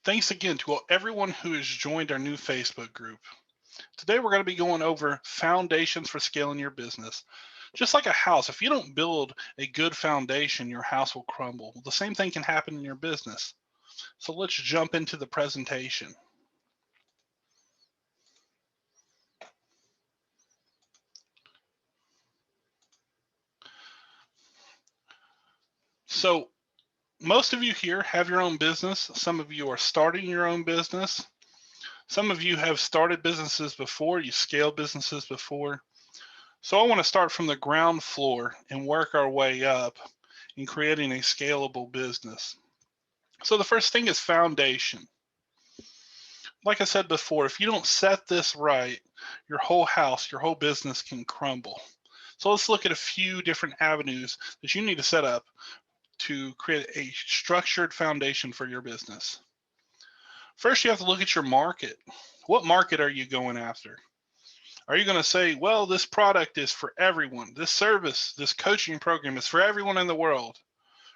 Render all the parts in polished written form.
Thanks again to everyone who has joined our new Facebook group. Today we're going to be going over foundations for scaling your business. Just like a house, if you don't build a good foundation, your house will crumble. The same thing can happen in your business. So let's jump into the presentation. So most of you here have your own business. Some of you are starting your own business. Some of you have started businesses before, you scaled businesses before. So I want to start from the ground floor and work our way up in creating a scalable business. So the first thing is foundation. Like I said before, if you don't set this right, your whole house, your whole business can crumble. So let's look at a few different avenues that you need to set up to create a structured foundation for your business. First, you have to look at your market. What market are you going after? Are you going to say, well, this product is for everyone? This service, this coaching program is for everyone in the world?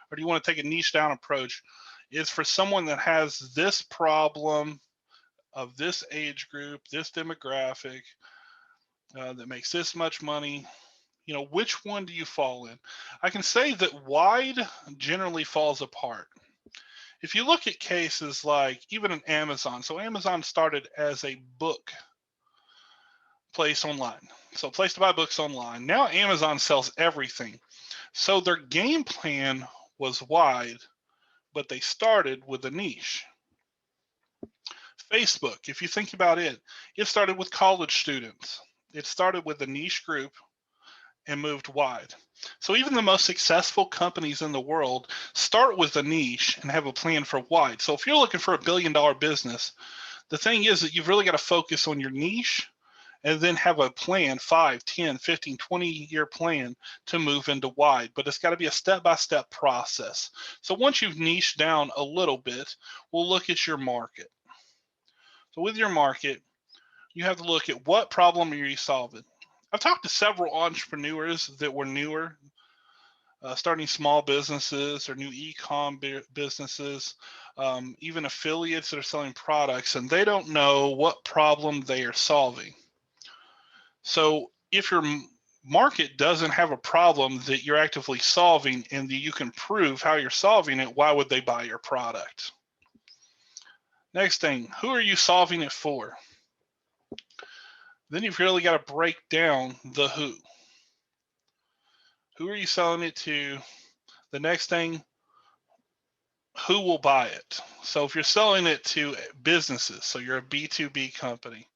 Or do you want to take a niche down approach? It's for someone that has this problem of this age group, this demographic, that makes this much money. Which one do you fall in? I can say that wide generally falls apart. If you look at cases like even in Amazon, so Amazon started as a book place online. So place to buy books online. Now Amazon sells everything. So their game plan was wide, but they started with a niche. Facebook, if you think about it, it started with college students. It started with a niche group and moved wide. So even the most successful companies in the world start with a niche and have a plan for wide. So if you're looking for $1 billion business, the thing is that you've really got to focus on your niche and then have a plan, 5, 10, 15, 20-year plan to move into wide. But it's got to be a step-by-step process. So once you've niched down a little bit, we'll look at your market. So with your market, you have to look at what problem are you solving. I've talked to several entrepreneurs that were newer, starting small businesses or new e-com businesses, even affiliates that are selling products, and they don't know what problem they are solving. So if your market doesn't have a problem that you're actively solving and that you can prove how you're solving it, why would they buy your product? Next thing, who are you solving it for? Then you've really got to break down the who. Who are you selling it to? The next thing, who will buy it? So if you're selling it to businesses, so you're a B2B company,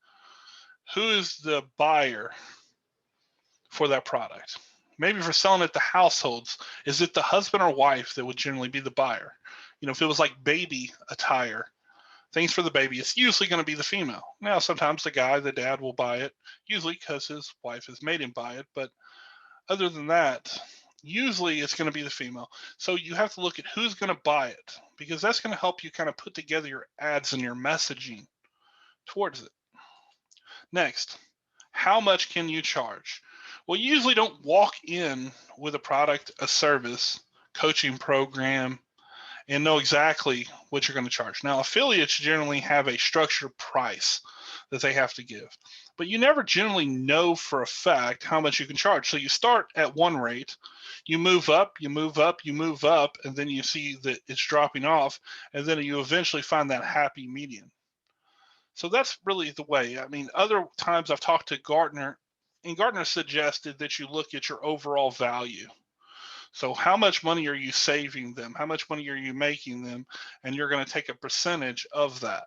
who is the buyer for that product? Maybe for selling it to households, is it the husband or wife that would generally be the buyer? If it was like baby attire, things for the baby, it's usually going to be the female. Now, sometimes the guy, the dad will buy it, usually because his wife has made him buy it. But other than that, usually it's going to be the female. So you have to look at who's going to buy it, because that's going to help you kind of put together your ads and your messaging towards it. Next, how much can you charge? Well, you usually don't walk in with a product, a service, coaching program, and know exactly what you're going to charge. Now, affiliates generally have a structured price that they have to give, but you never generally know for a fact how much you can charge. So you start at one rate, you move up, you move up, you move up, and then you see that it's dropping off, and then you eventually find that happy median. So that's really the way. I mean, other times I've talked to Gartner, and Gartner suggested that you look at your overall value. So how much money are you saving them? How much money are you making them? And you're going to take a percentage of that.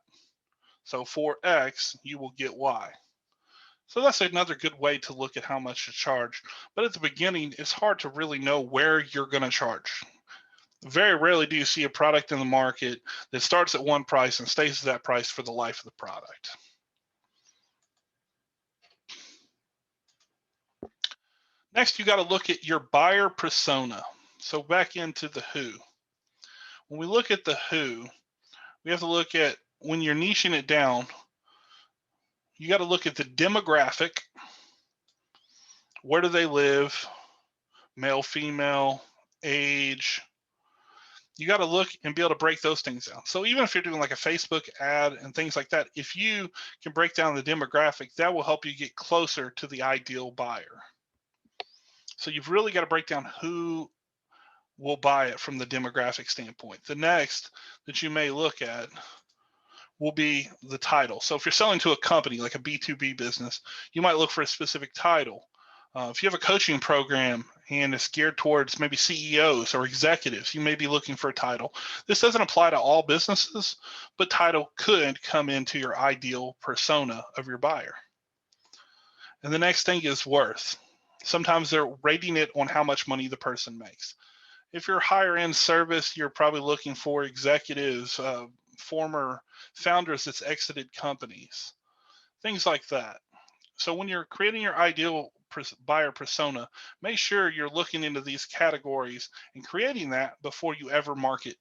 So for X, you will get Y. So that's another good way to look at how much to charge. But at the beginning, it's hard to really know where you're going to charge. Very rarely do you see a product in the market that starts at one price and stays at that price for the life of the product. Next, you got to look at your buyer persona. So back into the who. When we look at the who, we have to look at, when you're niching it down, you got to look at the demographic. Where do they live? Male, female, age. You got to look and be able to break those things down. So even if you're doing like a Facebook ad and things like that, if you can break down the demographic, that will help you get closer to the ideal buyer. So you've really got to break down who will buy it from the demographic standpoint. The next that you may look at will be the title. So if you're selling to a company like a B2B business, you might look for a specific title. If you have a coaching program and it's geared towards maybe CEOs or executives, you may be looking for a title. This doesn't apply to all businesses, but title could come into your ideal persona of your buyer. And the next thing is worth. Sometimes they're rating it on how much money the person makes. If you're higher end service, you're probably looking for executives, former founders that's exited companies, things like that. So when you're creating your ideal buyer persona, make sure you're looking into these categories and creating that before you ever market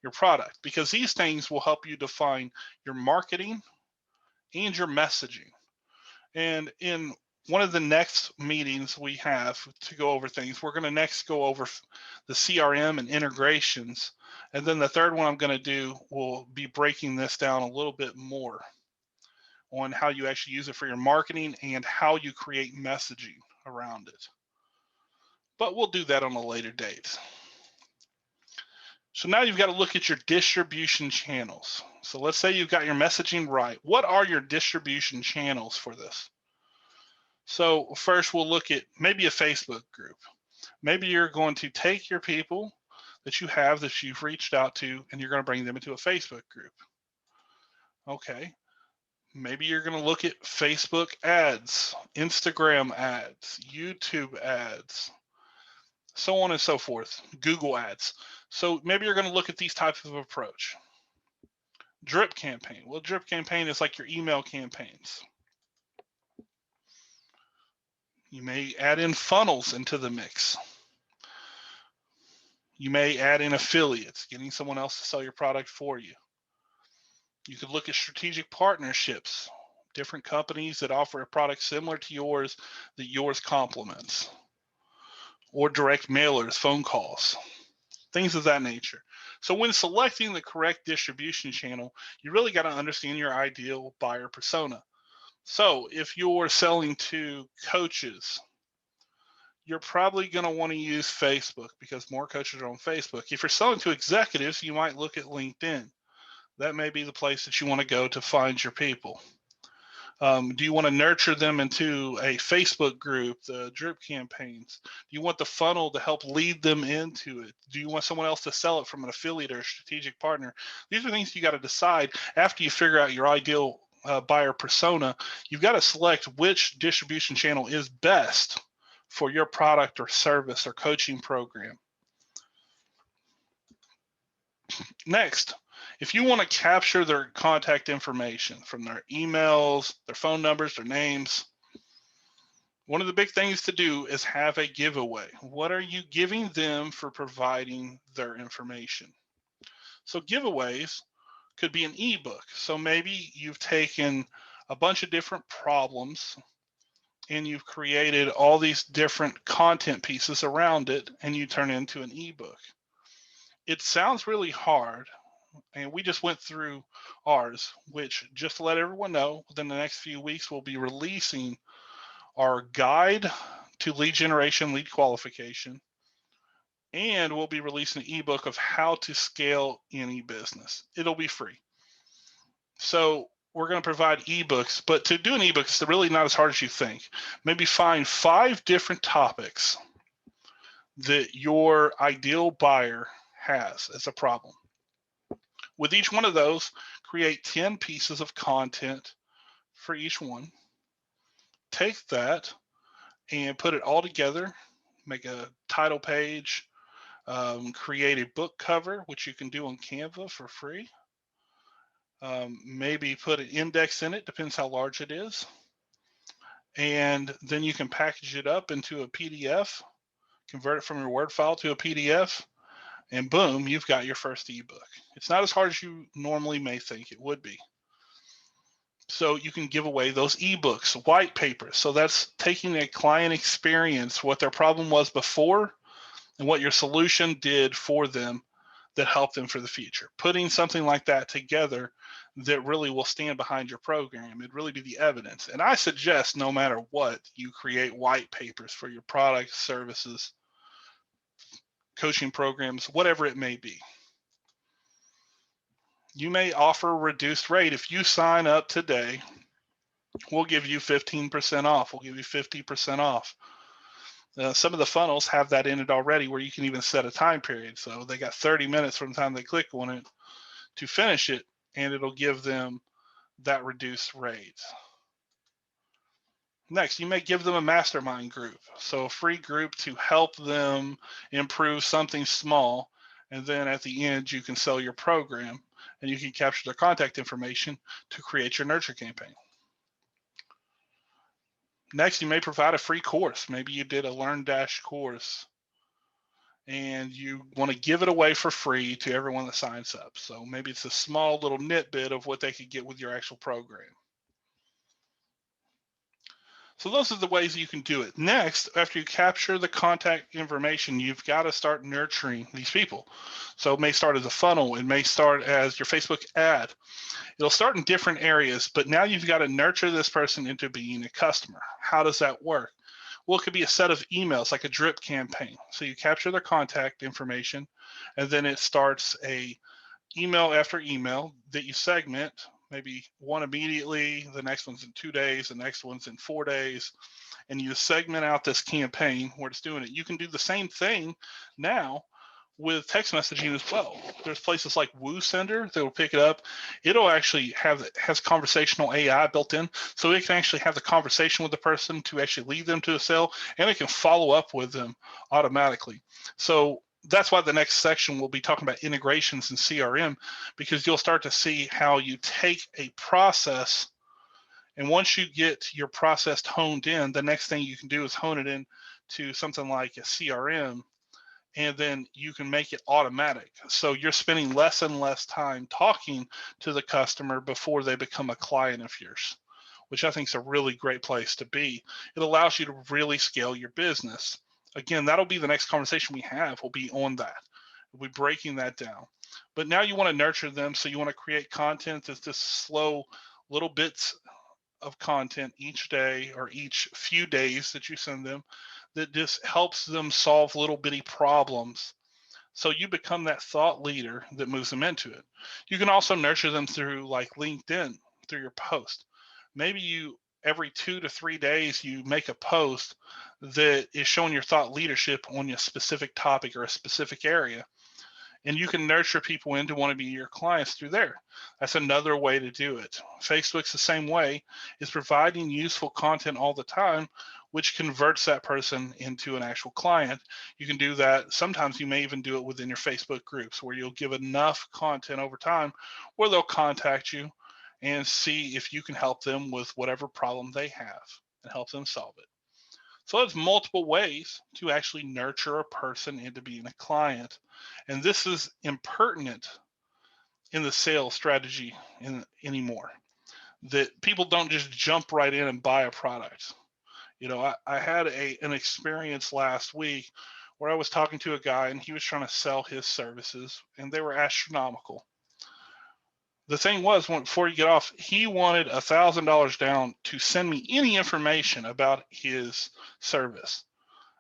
your product, because these things will help you define your marketing and your messaging. And in one of the next meetings we have to go over things, we're going to next go over the CRM and integrations. And then the third one I'm going to do will be breaking this down a little bit more on how you actually use it for your marketing and how you create messaging around it. But we'll do that on a later date. So now you've got to look at your distribution channels. So let's say you've got your messaging right. What are your distribution channels for this? So first we'll look at maybe a Facebook group. Maybe you're going to take your people that you have that you've reached out to and you're going to bring them into a Facebook group. Okay. Maybe you're going to look at Facebook ads, Instagram ads, YouTube ads, so on and so forth, Google ads. So maybe you're going to look at these types of approach. Drip campaign. Well, drip campaign is like your email campaigns. You may add in funnels into the mix. You may add in affiliates, getting someone else to sell your product for you. You could look at strategic partnerships, different companies that offer a product similar to yours that yours complements, or direct mailers, phone calls, things of that nature. So when selecting the correct distribution channel, you really got to understand your ideal buyer persona. So if you're selling to coaches, you're probably going to want to use Facebook because more coaches are on Facebook. If you're selling to executives, you might look at LinkedIn. That may be the place that you want to go to find your people. Do you want to nurture them into a Facebook group, the drip campaigns? Do you want the funnel to help lead them into it? Do you want someone else to sell it from an affiliate or a strategic partner? These are things you got to decide after you figure out your ideal buyer persona. You've got to select which distribution channel is best for your product or service or coaching program. Next, if you want to capture their contact information from their emails, their phone numbers, their names, one of the big things to do is have a giveaway. What are you giving them for providing their information? So giveaways could be an ebook. So maybe you've taken a bunch of different problems and you've created all these different content pieces around it and you turn it into an ebook. It sounds really hard, and we just went through ours, which, just to let everyone know, within the next few weeks we'll be releasing our guide to lead generation, lead qualification, and we'll be releasing an ebook of how to scale any business. It'll be free. So we're going to provide ebooks, but to do an ebook, it's really not as hard as you think. Maybe find 5 different topics that your ideal buyer has as a problem. With each one of those, create 10 pieces of content for each one. Take that and put it all together, make a title page, create a book cover, which you can do on Canva for free. Maybe put an index in it, depends how large it is. And then you can package it up into a PDF, convert it from your Word file to a PDF, and boom, you've got your first ebook. It's not as hard as you normally may think it would be. So you can give away those ebooks, white papers. So that's taking a client experience, what their problem was before, and what your solution did for them that help them for the future. Putting something like that together that really will stand behind your program, it'd really be the evidence. And I suggest no matter what, you create white papers for your products, services, coaching programs, whatever it may be. You may offer a reduced rate. If you sign up today, we'll give you 15% off. We'll give you 50% off. Some of the funnels have that in it already where you can even set a time period. So they got 30 minutes from the time they click on it to finish it, and it'll give them that reduced rate. Next, you may give them a mastermind group. So a free group to help them improve something small. And then at the end, you can sell your program and you can capture their contact information to create your nurture campaign. Next, you may provide a free course. Maybe you did a LearnDash course and you want to give it away for free to everyone that signs up. So maybe it's a small little nitbit of what they could get with your actual program. So those are the ways you can do it. Next, after you capture the contact information, you've got to start nurturing these people. So it may start as a funnel. It may start as your Facebook ad. It'll start in different areas, but now you've got to nurture this person into being a customer. How does that work? Well, it could be a set of emails, like a drip campaign. So you capture their contact information, and then it starts a email after email that you segment, maybe one immediately, the next one's in 2 days, the next one's in 4 days, and you segment out this campaign where it's doing it. You can do the same thing now with text messaging as well. There's places like WooSender that will pick it up. It'll actually has conversational AI built in, so it can actually have the conversation with the person to actually lead them to a sale, and it can follow up with them automatically. So that's why the next section will be talking about integrations in CRM, because you'll start to see how you take a process, and once you get your process honed in, the next thing you can do is hone it in to something like a CRM, and then you can make it automatic. So you're spending less and less time talking to the customer before they become a client of yours, which I think is a really great place to be. It allows you to really scale your business. Again, that'll be the next conversation we have, will be on that. We'll be breaking that down. But now you want to nurture them, so you want to create content that's just slow little bits of content each day or each few days that you send them that just helps them solve little bitty problems. So you become that thought leader that moves them into it. You can also nurture them through like LinkedIn, through your post. Maybe you every 2 to 3 days you make a post that is showing your thought leadership on a specific topic or a specific area. And you can nurture people into want to be your clients through there. That's another way to do it. Facebook's the same way, is providing useful content all the time, which converts that person into an actual client. You can do that. Sometimes you may even do it within your Facebook groups, where you'll give enough content over time where they'll contact you and see if you can help them with whatever problem they have and help them solve it. So there's multiple ways to actually nurture a person into being a client. And this is impertinent in the sales strategy anymore, that people don't just jump right in and buy a product. You know, I had an experience last week where I was talking to a guy and he was trying to sell his services and they were astronomical. The thing was, before you get off, he wanted $1,000 down to send me any information about his service.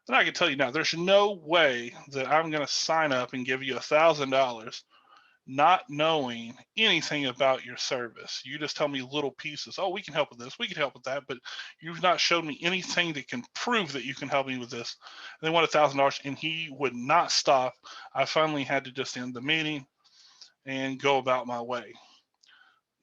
And I can tell you now, there's no way that I'm going to sign up and give you $1,000 not knowing anything about your service. You just tell me little pieces. Oh, we can help with this. We can help with that. But you've not showed me anything that can prove that you can help me with this. And they want $1,000, and he would not stop. I finally had to just end the meeting and go about my way.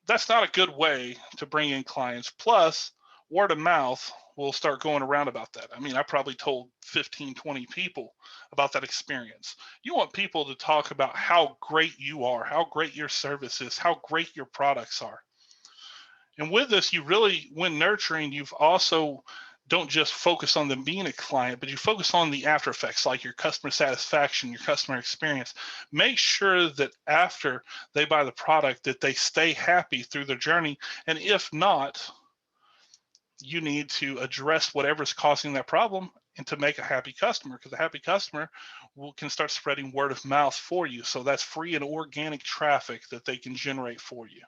That's not a good way to bring in clients. Plus, word of mouth will start going around about that. I mean, I probably told 15, 20 people about that experience. You want people to talk about how great you are, how great your service is, how great your products are. And with this, you really, when nurturing, you've also don't just focus on them being a client, but you focus on the after effects, like your customer satisfaction, your customer experience. Make sure that after they buy the product that they stay happy through their journey. And if not, you need to address whatever's causing that problem and to make a happy customer, because a happy customer can start spreading word of mouth for you. So that's free and organic traffic that they can generate for you.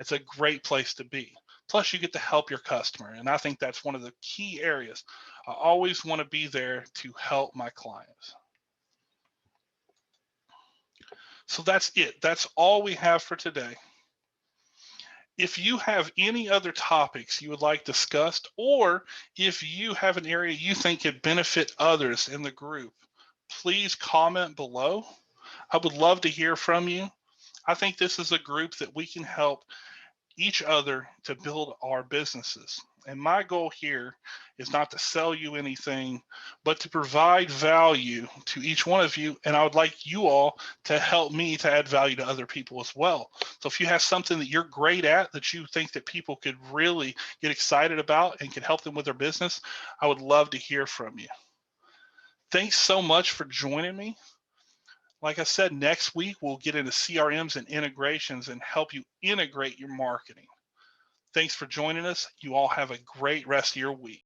It's a great place to be. Plus, you get to help your customer. And I think that's one of the key areas. I always want to be there to help my clients. So that's it. That's all we have for today. If you have any other topics you would like discussed, or if you have an area you think could benefit others in the group, please comment below. I would love to hear from you. I think this is a group that we can help each other to build our businesses. And my goal here is not to sell you anything, but to provide value to each one of you. And I would like you all to help me to add value to other people as well. So if you have something that you're great at that you think that people could really get excited about and could help them with their business, I would love to hear from you. Thanks so much for joining me. Like I said, next week we'll get into CRMs and integrations and help you integrate your marketing. Thanks for joining us. You all have a great rest of your week.